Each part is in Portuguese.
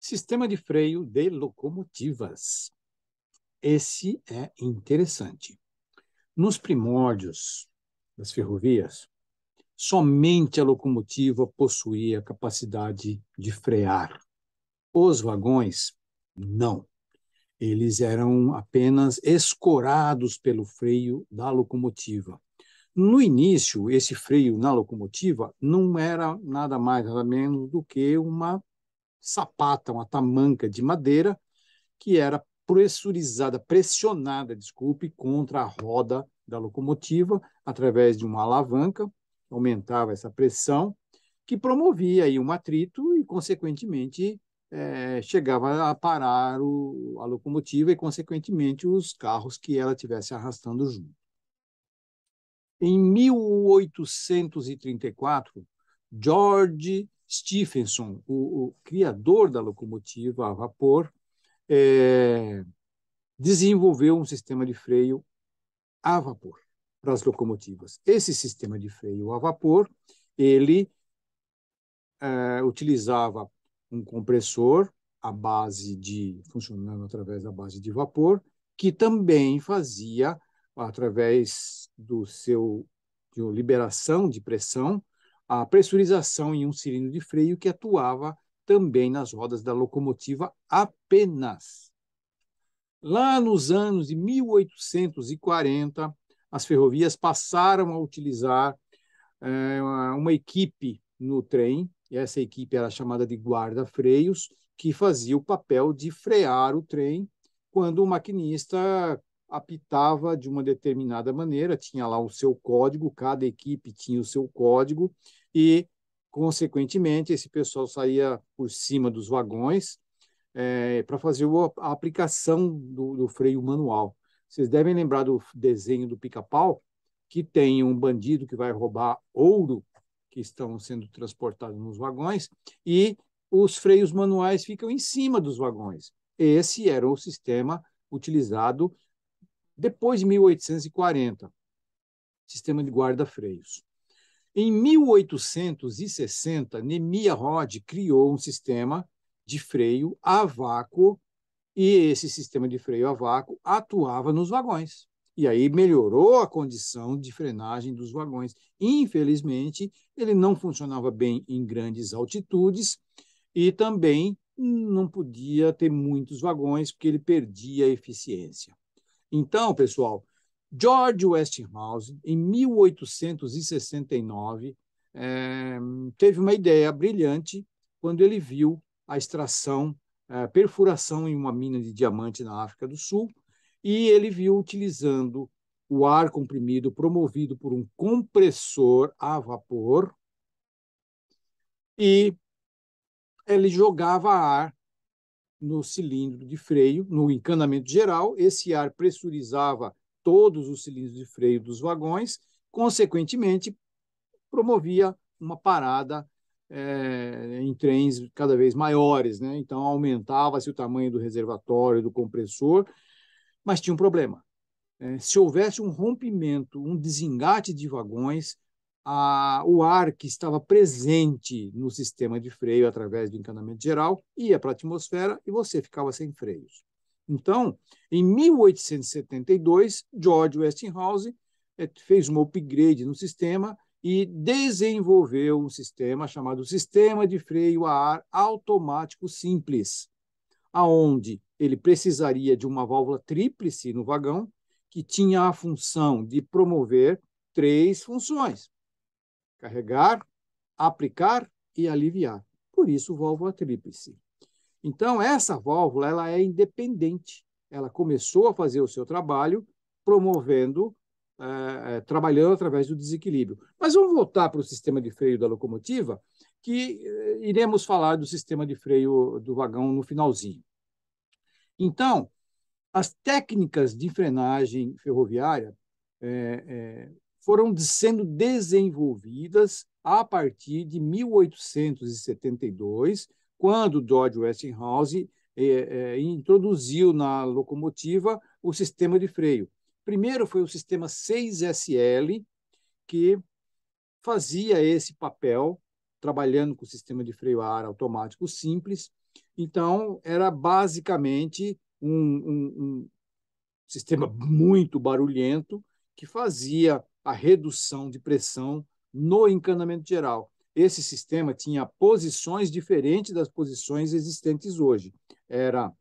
Sistema de freio de locomotivas. Esse é interessante. Nos primórdios das ferrovias, somente a locomotiva possuía capacidade de frear. Os vagões, não. Eles eram apenas escorados pelo freio da locomotiva. No início, esse freio na locomotiva não era nada mais, nada menos do que uma sapata, uma tamanca de madeira que era pressionada, contra a roda da locomotiva através de uma alavanca, aumentava essa pressão, que promovia aí um atrito e, consequentemente, chegava a parar a locomotiva e, consequentemente, os carros que ela estivesse arrastando junto. Em 1834, George Stephenson, o criador da locomotiva a vapor, desenvolveu um sistema de freio a vapor para as locomotivas. Esse sistema de freio a vapor, ele utilizava um compressor funcionando através da base de vapor, que também fazia, através de liberação de pressão, a pressurização em um cilindro de freio que atuava também nas rodas da locomotiva apenas. Lá nos anos de 1840, as ferrovias passaram a utilizar uma equipe no trem, e essa equipe era chamada de guarda-freios, que fazia o papel de frear o trem quando o maquinista apitava de uma determinada maneira, tinha lá o seu código, cada equipe tinha o seu código, e, consequentemente, esse pessoal saía por cima dos vagões para fazer a aplicação do freio manual. Vocês devem lembrar do desenho do Pica-Pau, que tem um bandido que vai roubar ouro que estão sendo transportados nos vagões e os freios manuais ficam em cima dos vagões. Esse era o sistema utilizado depois de 1840, sistema de guarda-freios. Em 1860, Nemia-Rod criou um sistema de freio a vácuo, e esse sistema de freio a vácuo atuava nos vagões. E aí melhorou a condição de frenagem dos vagões. Infelizmente, ele não funcionava bem em grandes altitudes e também não podia ter muitos vagões, porque ele perdia a eficiência. Então, pessoal, George Westinghouse, em 1869, teve uma ideia brilhante quando ele viu a extração, a perfuração em uma mina de diamante na África do Sul, e ele viu utilizando o ar comprimido promovido por um compressor a vapor, e ele jogava ar no cilindro de freio, no encanamento geral, esse ar pressurizava todos os cilindros de freio dos vagões, consequentemente, promovia uma parada em trens cada vez maiores, né? Então, aumentava-se o tamanho do reservatório, do compressor, mas tinha um problema. Se houvesse um rompimento, um desengate de vagões, o ar que estava presente no sistema de freio através do encanamento geral ia para a atmosfera e você ficava sem freios. Então, em 1872, George Westinghouse fez um upgrade no sistema e desenvolveu um sistema chamado Sistema de Freio a Ar Automático Simples, aonde ele precisaria de uma válvula tríplice no vagão, que tinha a função de promover 3 funções: carregar, aplicar e aliviar. Por isso, válvula tríplice. Então, essa válvula ela é independente. Ela começou a fazer o seu trabalho promovendo, trabalhando através do desequilíbrio. Mas vamos voltar para o sistema de freio da locomotiva, que iremos falar do sistema de freio do vagão no finalzinho. Então, as técnicas de frenagem ferroviária foram sendo desenvolvidas a partir de 1872, quando George Westinghouse introduziu na locomotiva o sistema de freio. Primeiro foi o sistema 6SL, que fazia esse papel trabalhando com o sistema de freio a ar automático simples. Então, era basicamente um sistema muito barulhento que fazia a redução de pressão no encanamento geral. Esse sistema tinha posições diferentes das posições existentes hoje. Era,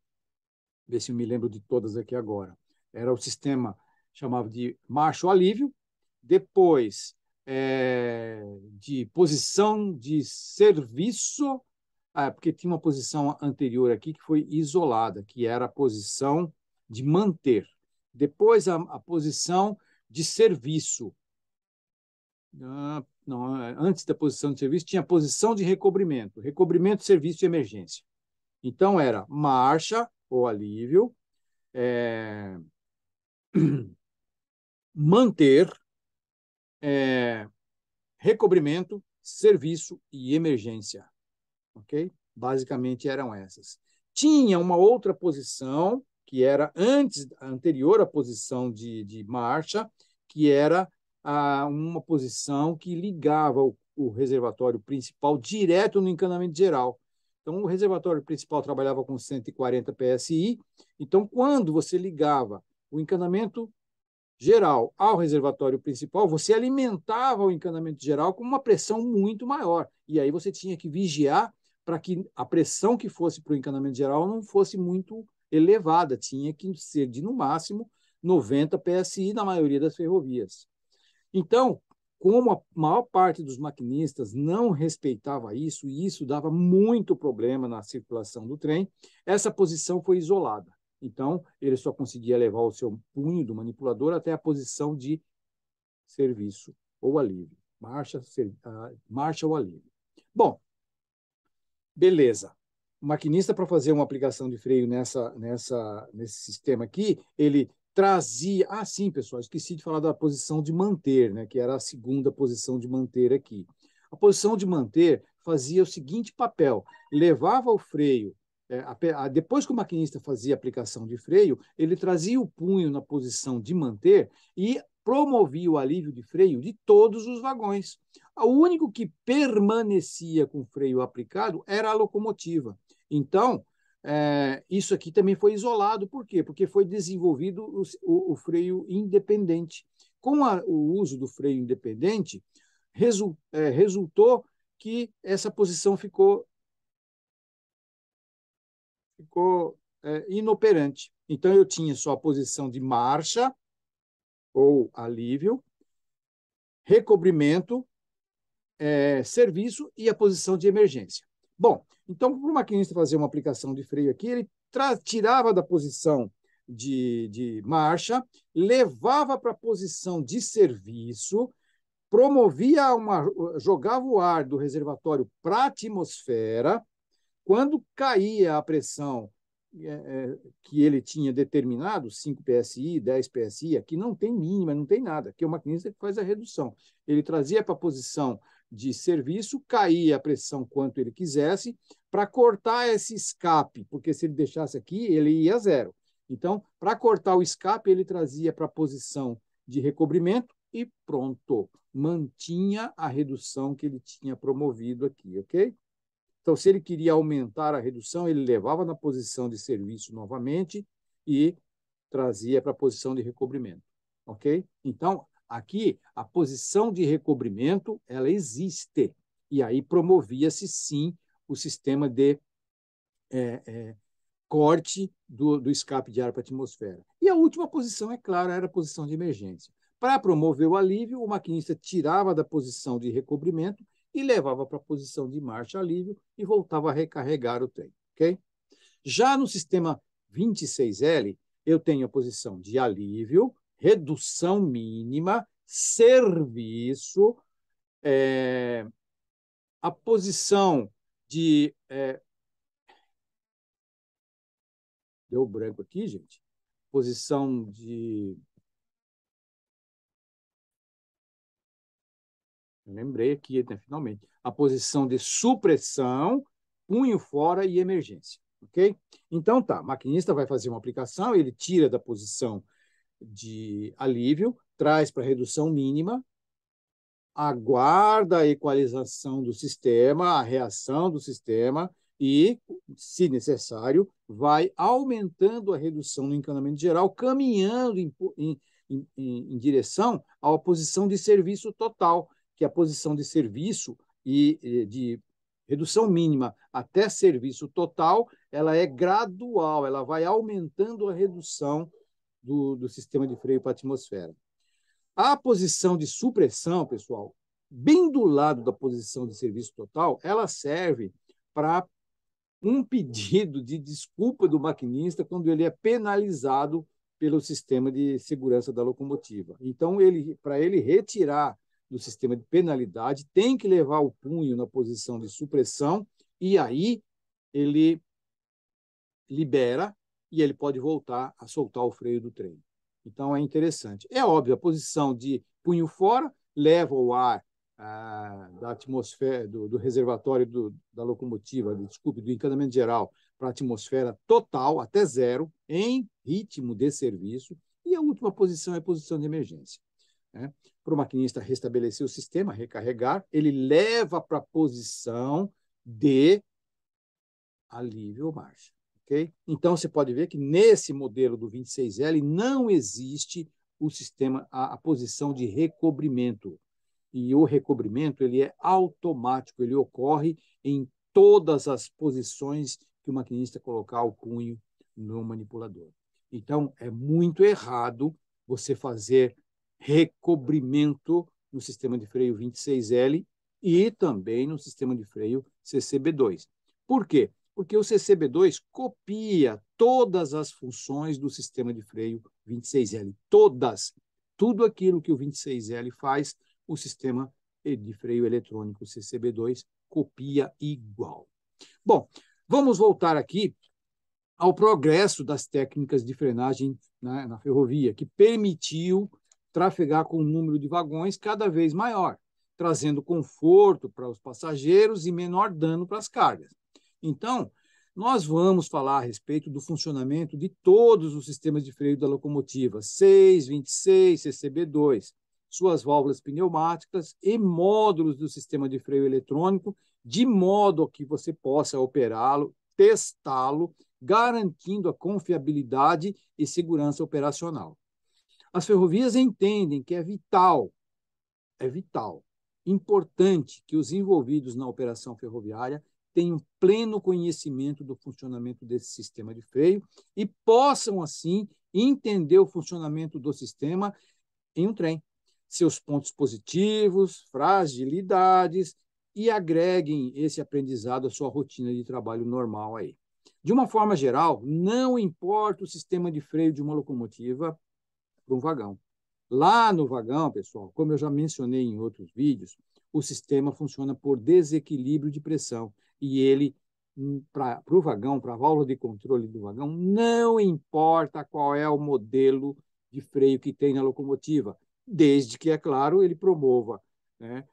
ver se eu me lembro de todas aqui agora, era o sistema chamado de marcha ou alívio, depois de posição de serviço, porque tinha uma posição anterior aqui que foi isolada, que era a posição de manter. Depois, a posição de serviço. Não, antes da posição de serviço, tinha a posição de recobrimento. Recobrimento, serviço e emergência. Então, era marcha ou alívio, manter, recobrimento, serviço e emergência. Ok? Basicamente eram essas. Tinha uma outra posição, que era anterior à posição de marcha, que era uma posição que ligava o reservatório principal direto no encanamento geral. Então, o reservatório principal trabalhava com 140 PSI. Então, quando você ligava o encanamento geral ao reservatório principal, você alimentava o encanamento geral com uma pressão muito maior. E aí você tinha que vigiar para que a pressão que fosse para o encanamento geral não fosse muito elevada, tinha que ser de, no máximo, 90 PSI na maioria das ferrovias. Então, como a maior parte dos maquinistas não respeitava isso, e isso dava muito problema na circulação do trem, essa posição foi isolada. Então, ele só conseguia levar o seu punho do manipulador até a posição de serviço ou alívio. Marcha ou alívio. Bom, beleza. O maquinista, para fazer uma aplicação de freio nesse sistema aqui, ele trazia... Ah, sim, pessoal, esqueci de falar da posição de manter, né, que era a segunda posição de manter aqui. A posição de manter fazia o seguinte papel: levava o freio... depois que o maquinista fazia a aplicação de freio, ele trazia o punho na posição de manter e promovia o alívio de freio de todos os vagões. O único que permanecia com o freio aplicado era a locomotiva. Então, isso aqui também foi isolado. Por quê? Porque foi desenvolvido o freio independente. Com o uso do freio independente, resultou que essa posição ficou inoperante. Então, eu tinha só a posição de marcha ou alívio, recobrimento, serviço e a posição de emergência. Bom, então, para o maquinista fazer uma aplicação de freio aqui, ele tirava da posição de marcha, levava para a posição de serviço, jogava o ar do reservatório para a atmosfera. Quando caía a pressão que ele tinha determinado, 5 PSI, 10 PSI, aqui não tem mínima, não tem nada, aqui é o maquinista que faz a redução. Ele trazia para a posição de serviço, caía a pressão quanto ele quisesse, para cortar esse escape, porque se ele deixasse aqui, ele ia a zero. Então, para cortar o escape, ele trazia para a posição de recobrimento e pronto, mantinha a redução que ele tinha promovido aqui, ok? Então, se ele queria aumentar a redução, ele levava na posição de serviço novamente e trazia para a posição de recobrimento, ok? Então, aqui, a posição de recobrimento, ela existe. E aí promovia-se, sim, o sistema de corte do escape de ar para a atmosfera. E a última posição, é claro, era a posição de emergência. Para promover o alívio, o maquinista tirava da posição de recobrimento e levava para a posição de marcha alívio e voltava a recarregar o trem. Okay? Já no sistema 26L, eu tenho a posição de alívio, redução mínima, serviço, a posição de... deu branco aqui, gente. Posição de... Eu lembrei aqui, né, finalmente. A posição de supressão, punho fora e emergência. Ok? Então, tá. O maquinista vai fazer uma aplicação, ele tira da posição de alívio, traz para redução mínima, aguarda a equalização do sistema, a reação do sistema e, se necessário, vai aumentando a redução no encanamento geral, caminhando em direção à posição de serviço total, que é a posição de serviço e de redução mínima até serviço total, ela é gradual, ela vai aumentando a redução do sistema de freio para a atmosfera. A posição de supressão, pessoal, bem do lado da posição de serviço total, ela serve para um pedido de desculpa do maquinista quando ele é penalizado pelo sistema de segurança da locomotiva. Então, para ele retirar do sistema de penalidade, tem que levar o punho na posição de supressão e aí ele libera e ele pode voltar a soltar o freio do trem. Então, é interessante. É óbvio, a posição de punho fora leva o ar da atmosfera, do reservatório da locomotiva, desculpe, do encanamento geral, para a atmosfera total, até zero, em ritmo de serviço. E a última posição é a posição de emergência. Né? Para o maquinista restabelecer o sistema, recarregar, ele leva para a posição de alívio ou marcha. Okay? Então, você pode ver que nesse modelo do 26L não existe o sistema, a posição de recobrimento. E o recobrimento ele é automático, ele ocorre em todas as posições que o maquinista colocar o punho no manipulador. Então, é muito errado você fazer recobrimento no sistema de freio 26L e também no sistema de freio CCB2. Por quê? Porque o CCB2 copia todas as funções do sistema de freio 26L, todas. Tudo aquilo que o 26L faz, o sistema de freio eletrônico CCB2 copia igual. Bom, vamos voltar aqui ao progresso das técnicas de frenagem na ferrovia, que permitiu trafegar com um número de vagões cada vez maior, trazendo conforto para os passageiros e menor dano para as cargas. Então, nós vamos falar a respeito do funcionamento de todos os sistemas de freio da locomotiva, 6, 26, CCB2, suas válvulas pneumáticas e módulos do sistema de freio eletrônico, de modo que você possa operá-lo, testá-lo, garantindo a confiabilidade e segurança operacional. As ferrovias entendem que é vital, importante que os envolvidos na operação ferroviária tenham pleno conhecimento do funcionamento desse sistema de freio e possam, assim, entender o funcionamento do sistema em um trem, seus pontos positivos, fragilidades, e agreguem esse aprendizado à sua rotina de trabalho normal aí. De uma forma geral, não importa o sistema de freio de uma locomotiva para um vagão. Lá no vagão, pessoal, como eu já mencionei em outros vídeos, o sistema funciona por desequilíbrio de pressão. E ele, para o vagão, para a válvula de controle do vagão, não importa qual é o modelo de freio que tem na locomotiva, desde que, é claro, ele promova, né,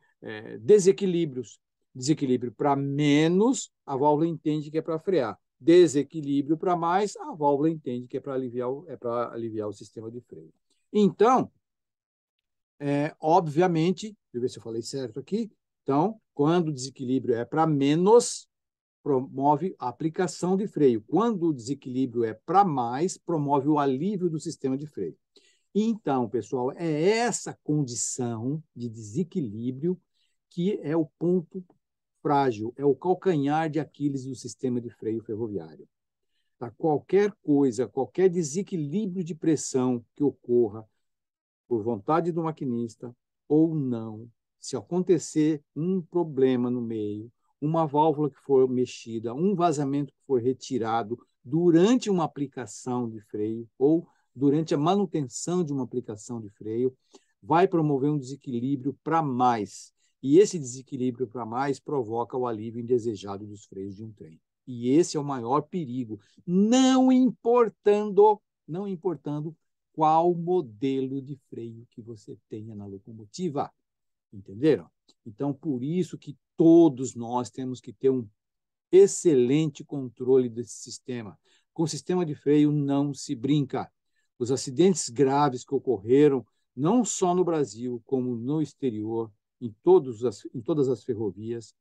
desequilíbrios. Desequilíbrio para menos, a válvula entende que é para frear. Desequilíbrio para mais, a válvula entende que é para aliviar o sistema de freio. Então, obviamente, deixa eu ver se eu falei certo aqui. Então, quando o desequilíbrio é para menos, promove a aplicação de freio. Quando o desequilíbrio é para mais, promove o alívio do sistema de freio. Então, pessoal, é essa condição de desequilíbrio que é o ponto frágil, é o calcanhar de Aquiles do sistema de freio ferroviário. Tá? Qualquer coisa, qualquer desequilíbrio de pressão que ocorra por vontade do maquinista ou não, se acontecer um problema no meio, uma válvula que for mexida, um vazamento que for retirado durante uma aplicação de freio ou durante a manutenção de uma aplicação de freio, vai promover um desequilíbrio para mais. E esse desequilíbrio para mais provoca o alívio indesejado dos freios de um trem. E esse é o maior perigo, não importando qual modelo de freio que você tenha na locomotiva. Entenderam? Então, por isso que todos nós temos que ter um excelente controle desse sistema. Com o sistema de freio não se brinca. Os acidentes graves que ocorreram, não só no Brasil, como no exterior, em todas as ferrovias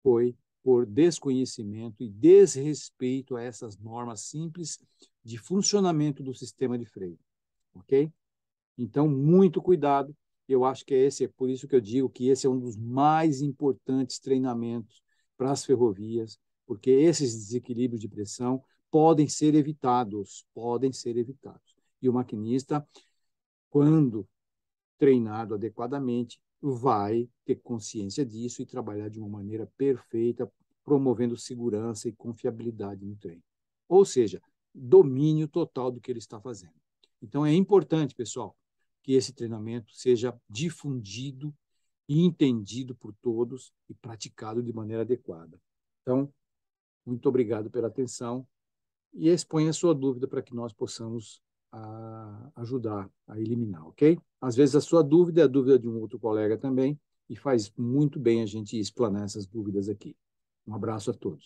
foi por desconhecimento e desrespeito a essas normas simples de funcionamento do sistema de freio, ok? Então, muito cuidado. Eu acho que é por isso que eu digo que esse é um dos mais importantes treinamentos para as ferrovias, porque esses desequilíbrios de pressão podem ser evitados, podem ser evitados. E o maquinista, quando treinado adequadamente, vai ter consciência disso e trabalhar de uma maneira perfeita, promovendo segurança e confiabilidade no treino. Ou seja, domínio total do que ele está fazendo. Então, é importante, pessoal, que esse treinamento seja difundido e entendido por todos e praticado de maneira adequada. Então, muito obrigado pela atenção e exponha a sua dúvida para que nós possamos ajudar a eliminar, ok? Às vezes a sua dúvida é a dúvida de um outro colega também, e faz muito bem a gente explanar essas dúvidas aqui. Um abraço a todos.